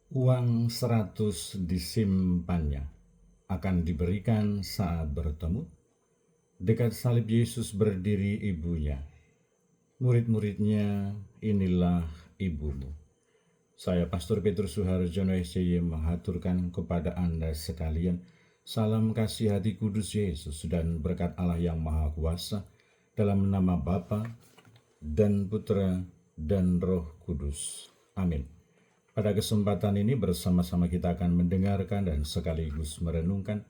Uang 100 disimpannya, akan diberikan saat bertemu. Dekat salib Yesus berdiri ibunya. Murid-muridnya, inilah ibumu. Saya Pastor Petrus Suharjono SCY mengaturkan kepada Anda sekalian salam kasih hati kudus Yesus dan berkat Allah yang Maha Kuasa dalam nama Bapa dan Putra dan Roh Kudus. Amin. Pada kesempatan ini bersama-sama kita akan mendengarkan dan sekaligus merenungkan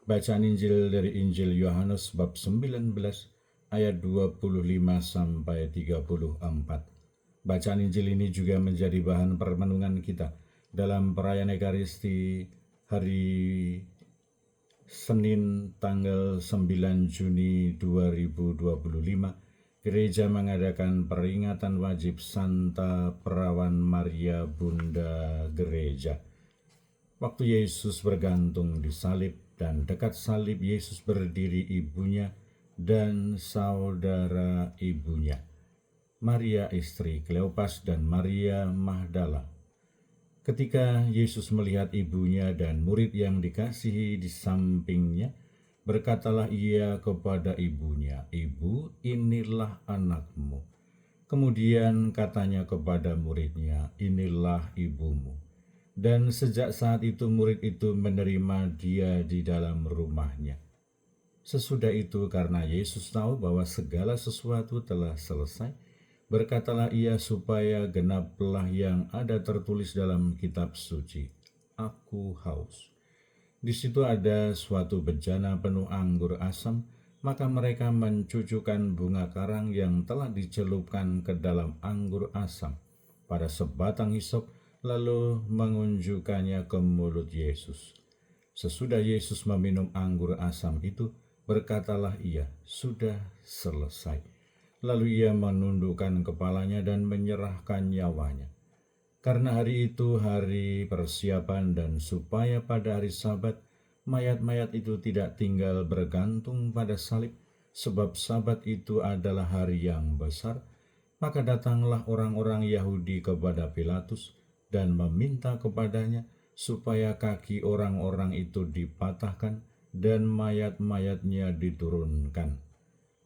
bacaan Injil dari Injil Yohanes bab 19 ayat 25 sampai 34. Bacaan Injil ini juga menjadi bahan permenungan kita dalam perayaan Ekaristi hari Senin tanggal 9 Juni 2025. Gereja mengadakan peringatan wajib Santa Perawan Maria Bunda Gereja. Waktu Yesus bergantung di salib dan dekat salib Yesus berdiri ibunya dan saudara ibunya, Maria istri Kleopas dan Maria Magdala. Ketika Yesus melihat ibunya dan murid yang dikasihi di sampingnya, berkatalah ia kepada ibunya, "Ibu, inilah anakmu." Kemudian katanya kepada muridnya, "Inilah ibumu." Dan sejak saat itu murid itu menerima dia di dalam rumahnya. Sesudah itu karena Yesus tahu bahwa segala sesuatu telah selesai, berkatalah ia supaya genaplah yang ada tertulis dalam kitab suci, "Aku haus." Di situ ada suatu bejana penuh anggur asam, maka mereka mencucukkan bunga karang yang telah dicelupkan ke dalam anggur asam pada sebatang hisop, lalu mengunjukkannya ke mulut Yesus. Sesudah Yesus meminum anggur asam itu, berkatalah ia, "Sudah selesai." Lalu ia menundukkan kepalanya dan menyerahkan nyawanya. Karena hari itu hari persiapan dan supaya pada hari Sabat mayat-mayat itu tidak tinggal bergantung pada salib, sebab Sabat itu adalah hari yang besar, maka datanglah orang-orang Yahudi kepada Pilatus dan meminta kepadanya supaya kaki orang-orang itu dipatahkan dan mayat-mayatnya diturunkan.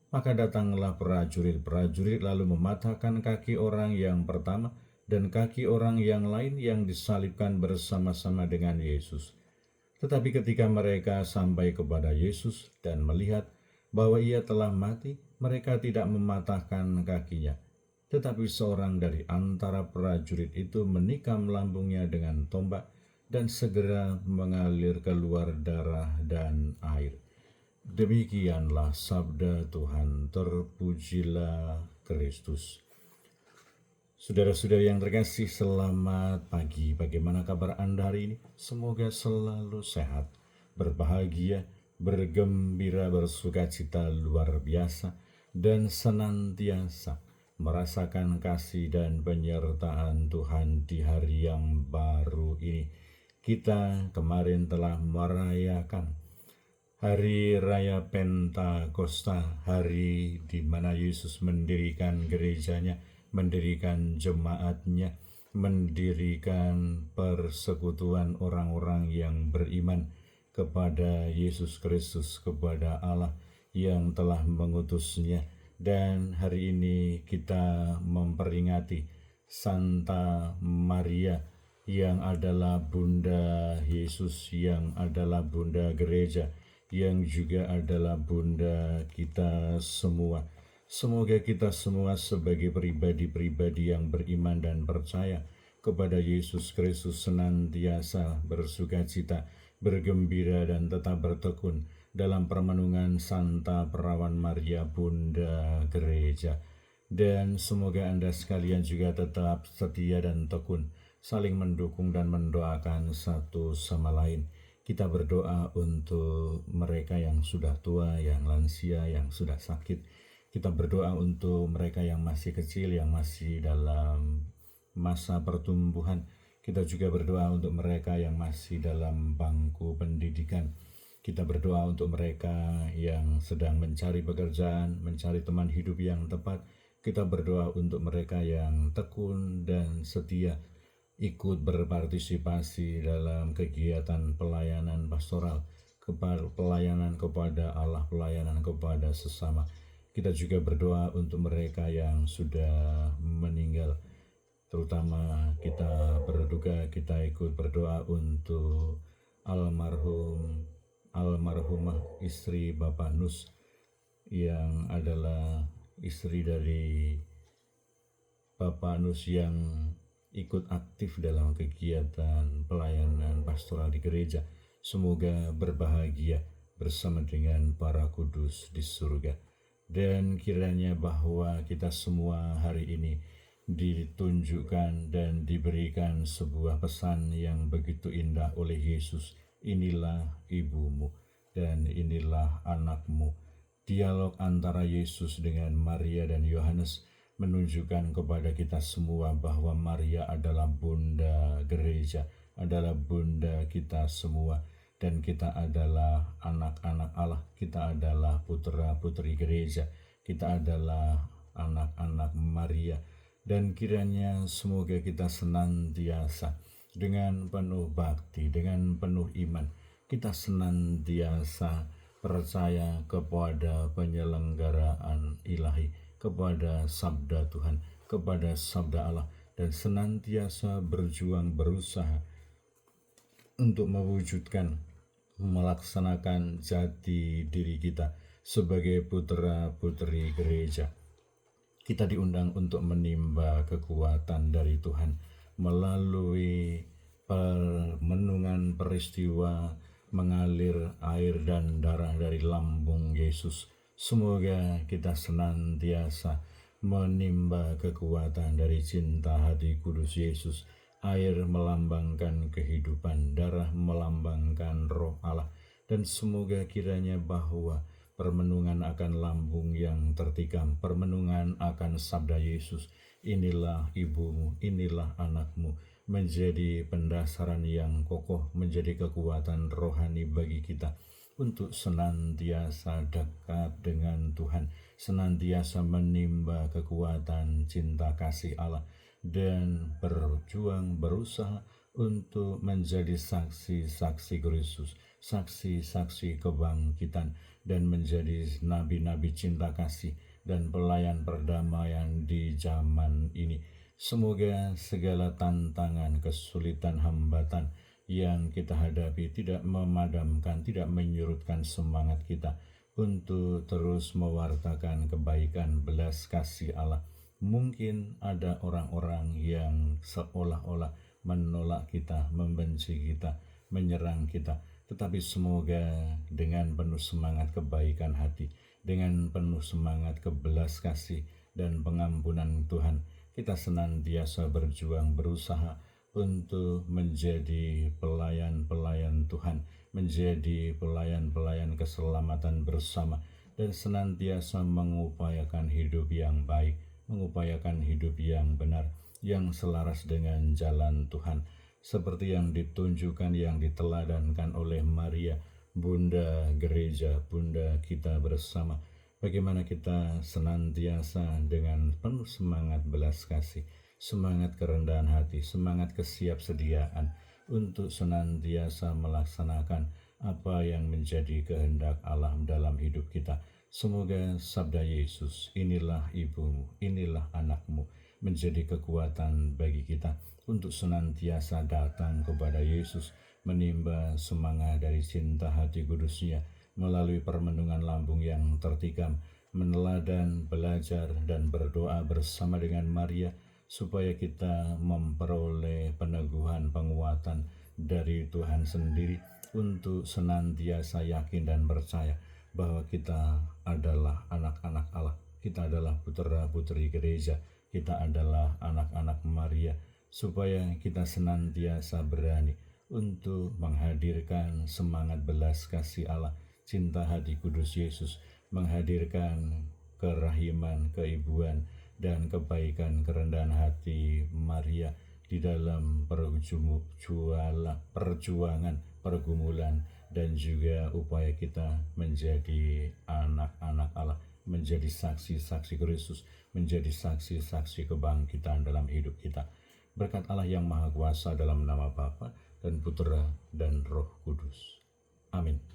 Maka datanglah prajurit-prajurit lalu mematahkan kaki orang yang pertama dan kaki orang yang lain yang disalibkan bersama-sama dengan Yesus. Tetapi ketika mereka sampai kepada Yesus dan melihat bahwa ia telah mati, mereka tidak mematahkan kakinya. Tetapi seorang dari antara prajurit itu menikam lambungnya dengan tombak dan segera mengalir keluar darah dan air. Demikianlah sabda Tuhan, terpujilah Kristus. Saudara-saudara yang terkasih, selamat pagi. Bagaimana kabar Anda hari ini? Semoga selalu sehat, berbahagia, bergembira, bersukacita luar biasa, dan senantiasa merasakan kasih dan penyertaan Tuhan di hari yang baru ini. Kita kemarin telah merayakan Hari Raya Pentakosta, hari di mana Yesus mendirikan gerejanya, mendirikan jemaatnya, mendirikan persekutuan orang-orang yang beriman kepada Yesus Kristus, kepada Allah yang telah mengutusnya. Dan hari ini kita memperingati Santa Maria yang adalah Bunda Yesus, yang adalah Bunda Gereja, yang juga adalah Bunda kita semua. Semoga kita semua sebagai pribadi-pribadi yang beriman dan percaya kepada Yesus Kristus senantiasa bersukacita, bergembira, dan tetap bertekun dalam permenungan Santa Perawan Maria Bunda Gereja. Dan semoga Anda sekalian juga tetap setia dan tekun, saling mendukung dan mendoakan satu sama lain. Kita berdoa untuk mereka yang sudah tua, yang lansia, yang sudah sakit. Kita berdoa untuk mereka yang masih kecil, yang masih dalam masa pertumbuhan. Kita juga berdoa untuk mereka yang masih dalam bangku pendidikan. Kita berdoa untuk mereka yang sedang mencari pekerjaan, mencari teman hidup yang tepat. Kita berdoa untuk mereka yang tekun dan setia, ikut berpartisipasi dalam kegiatan pelayanan pastoral, pelayanan kepada Allah, pelayanan kepada sesama. Kita juga berdoa untuk mereka yang sudah meninggal, terutama kita berduka, kita ikut berdoa untuk almarhumah istri Bapak Nus yang adalah istri dari Bapak Nus yang ikut aktif dalam kegiatan pelayanan pastoral di gereja. Semoga berbahagia bersama dengan para kudus di surga. Dan kiranya bahwa kita semua hari ini ditunjukkan dan diberikan sebuah pesan yang begitu indah oleh Yesus. Inilah ibumu dan inilah anakmu. Dialog antara Yesus dengan Maria dan Yohanes menunjukkan kepada kita semua bahwa Maria adalah bunda gereja, adalah bunda kita semua, dan kita adalah anak-anak Allah, kita adalah putra-putri gereja, kita adalah anak-anak Maria. Dan kiranya semoga kita senantiasa dengan penuh bakti, dengan penuh iman, kita senantiasa percaya kepada penyelenggaraan ilahi, kepada sabda Tuhan, kepada sabda Allah, dan senantiasa berjuang, berusaha untuk mewujudkan, melaksanakan jati diri kita sebagai putra-putri gereja. Kita diundang untuk menimba kekuatan dari Tuhan melalui permenungan peristiwa mengalir air dan darah dari lambung Yesus. Semoga kita senantiasa menimba kekuatan dari cinta hati kudus Yesus. Air melambangkan kehidupan, darah melambangkan roh Allah. Dan semoga kiranya bahwa permenungan akan lambung yang tertikam, permenungan akan sabda Yesus, inilah ibumu, inilah anakmu, menjadi pendasaran yang kokoh, menjadi kekuatan rohani bagi kita untuk senantiasa dekat dengan Tuhan, senantiasa menimba kekuatan cinta kasih Allah, dan berjuang, berusaha untuk menjadi saksi-saksi Kristus, saksi-saksi kebangkitan, dan menjadi nabi-nabi cinta kasih dan pelayan perdamaian di zaman ini. Semoga segala tantangan, kesulitan, hambatan yang kita hadapi tidak memadamkan, tidak menyurutkan semangat kita untuk terus mewartakan kebaikan, belas kasih Allah. Mungkin ada orang-orang yang seolah-olah menolak kita, membenci kita, menyerang kita, tetapi semoga dengan penuh semangat kebaikan hati, dengan penuh semangat kebelas kasih dan pengampunan Tuhan, kita senantiasa berjuang, berusaha untuk menjadi pelayan-pelayan Tuhan, menjadi pelayan-pelayan keselamatan bersama, dan senantiasa mengupayakan hidup yang baik, mengupayakan hidup yang benar, yang selaras dengan jalan Tuhan, seperti yang ditunjukkan, yang diteladankan oleh Maria, Bunda Gereja, Bunda kita bersama. Bagaimana kita senantiasa dengan penuh semangat belas kasih, semangat kerendahan hati, semangat kesiapsediaan untuk senantiasa melaksanakan apa yang menjadi kehendak Allah dalam hidup kita. Semoga sabda Yesus, inilah ibumu, inilah anakmu, menjadi kekuatan bagi kita untuk senantiasa datang kepada Yesus, menimba semangat dari cinta hati kudusnya melalui permenungan lambung yang tertikam, meneladan, belajar, dan berdoa bersama dengan Maria, supaya kita memperoleh peneguhan, penguatan dari Tuhan sendiri untuk senantiasa yakin dan percaya bahwa kita adalah anak-anak Allah, kita adalah putra-putri gereja, kita adalah anak-anak Maria, supaya kita senantiasa berani untuk menghadirkan semangat belas kasih Allah, cinta hati kudus Yesus, menghadirkan kerahiman, keibuan, dan kebaikan kerendahan hati Maria di dalam perjuangan, pergumulan, dan juga upaya kita menjadi anak-anak Allah, menjadi saksi-saksi Kristus, menjadi saksi-saksi kebangkitan dalam hidup kita. Berkat Allah yang Maha Kuasa dalam nama Bapa dan Putera dan Roh Kudus. Amin.